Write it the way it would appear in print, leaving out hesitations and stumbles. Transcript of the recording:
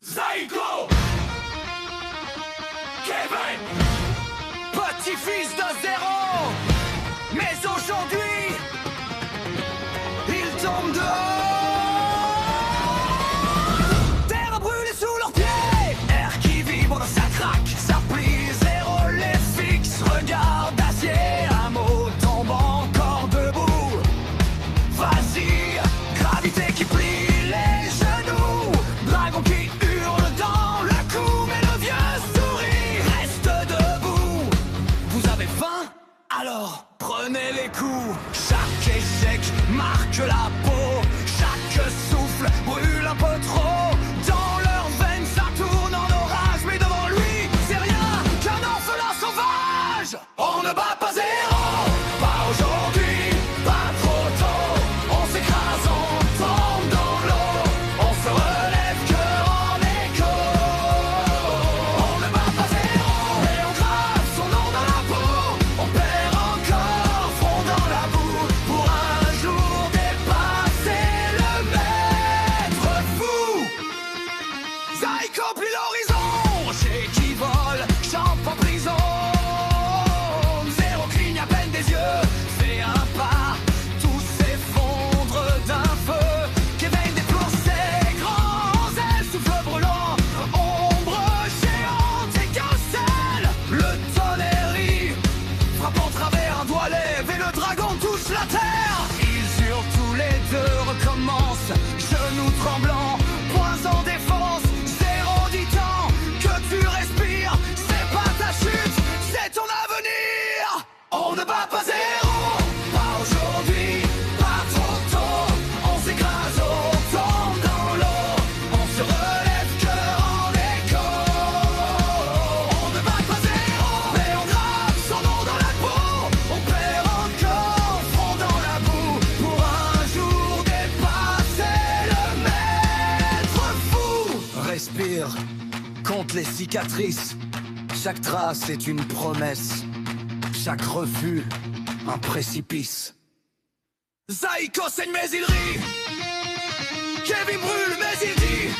Zaiko, Kevin, Petit-fils de zéro, mais aujourd'hui, il tombe dehors. Terre brûlée sous leurs pieds, air qui vibre, ça craque, ça plie, zéro les fixe, regard d'acier, un mot tombe encore debout. Vas-y, gravité qui plie les genoux, dragon qui hurle dans le cou, mais le vieux sourit, reste debout. Vous avez faim? Alors prenez les coups. Chaque échec marque la peau, chaque souffle brûle un peu trop. Dans leurs veines ça tourne en orage, mais devant lui c'est rien qu'un orphelin sauvage. On ne bat pas zéro, pas aujourd'hui, pas trop tôt. On s'écrase, on tombe dans l'eau, on se relève cœur en écho. On ne bat pas zéro, mais on grave son nom dans la peau. On perd encore front dans la boue, pour un jour dépasser le maître fou. Zaiko plie l'horizon, rocher qui vole, champe en prison. Zéro cligne à peine des yeux, fait un pas, tout s'effondre d'un feu. Kevin déploie ses grands ailes, souffle brûlant, ombre géante, étincelle. Le tonnerre rit, frappe en travers un doigt lève et le dragon touche la terre. Ils hurlent tous les deux, recommencent, genoux tremblants, poings en défense. Zéro dit tant que tu respires, c'est pas ta chute, c'est ton avenir. On ne bat pas zéro, pas aujourd'hui, pas trop tôt. On s'écrase, on tombe dans l'eau, on se relève cœur en écho. On ne bat pas zéro, mais on grave son nom dans la peau. On perd encore front dans la boue, pour un jour dépasser le maître fou. Respire, compte les cicatrices. Chaque trace est une promesse, chaque refus un précipice. Zaiko saigne mais il rit, Kevin brûle mais il dit